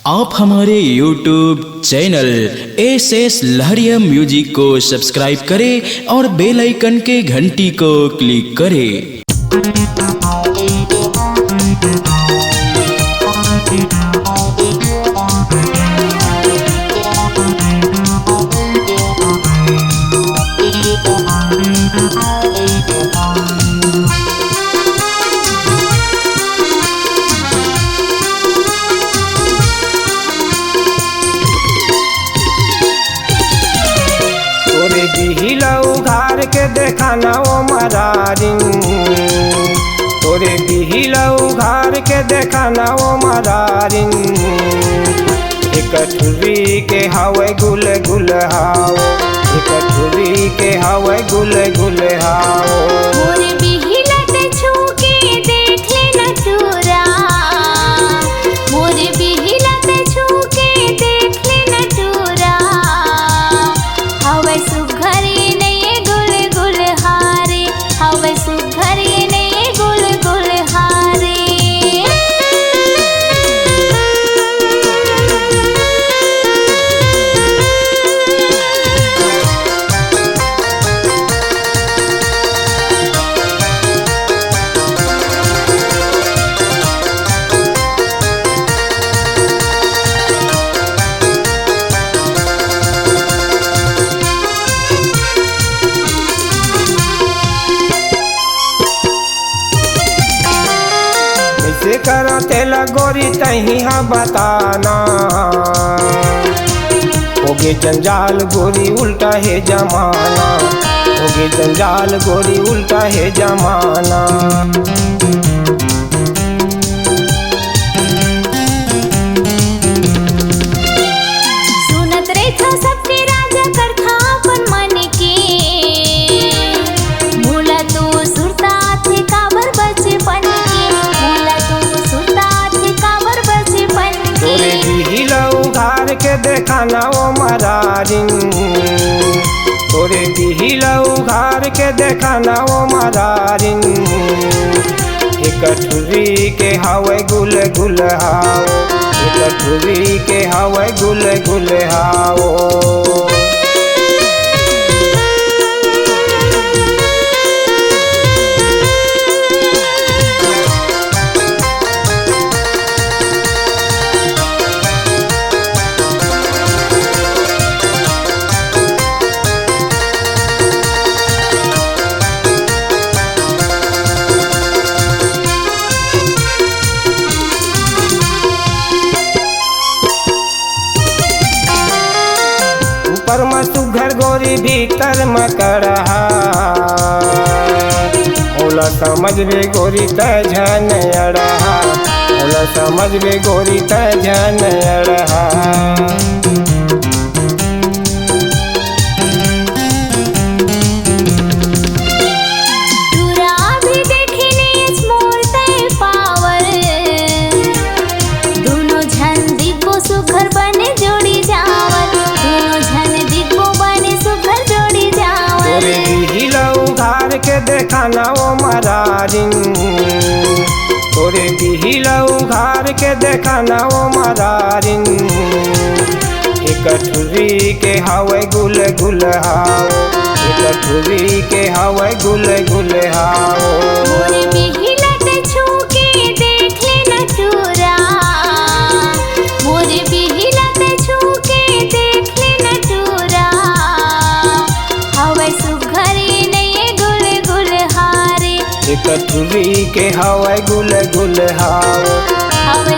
आप हमारे YouTube channel SS लहरिया म्यूजिक को सब्सक्राइब करें और बेल आइकन के घंटी को क्लिक करें। बिहिला उघार के देखाना ओ मरारिन, तोरे बिहिला उघार के देखाना ओ मरारिन। एक ठुरी के हवे गुल गुल हाओ, एक ठुरी के हवे गुल गुल हाओ। मोरे बिहिला ते छू के देख लेना टूरा, मोरे बिहिला ते छू के देख लेना टूरा। हवे सुघरे नहीं गुल गुल हारे, हवे सुघरे नहीं गुल गुल हारे। कैसे करा तेला गोरी तही हा बताना, होगे जंजाल गोरी उल्टा है जमाना, होगे जंजाल गोरी उल्टा है जमाना। सुनत रे था सबके राजा करथा अपन मन के, भूला तू सुरता थे काबर बचपन के, भूला तू सुरता थे काबर बचपन के। तोरे बिहिला उघार के देखाना ओ मरारिन, तोरे बिहिला उघार के देखाना ओ मरारिन। एक ठुरी के हवे गुल गुल हाओ, एक ठुरी के हवे गुल गुल हाओ। ऊपर में सुघर गोरी भीतर में करहा, ओला समझ बे गोरी तझन अड़हा, ओला समझ बे गोरी तझन अड़हा। टूरा भी देखने मोर ते पावर, दोनों झन दिखो सुघर बने जोड़ी जावर, दोनों झन दिखो बने सुघर जोड़ी जावर। तोरे बिहिला उघार के देखाना ओ मरारिन, तोरे बिहिला उघार के देखाना ओ मरारिन। एक ठुरी के हवे गुल गुल हाओ, एक ठुरी के हवे गुल गुल हाओ। मोरे बिहिला ते छू के देख लेना टूरा, मोरे बिहिला ते छू के देख लेना टूरा। हवे सुघरे नहीं गुल गुल हारे, एक ठुरी के हवे गुल गुल हाओ। हवे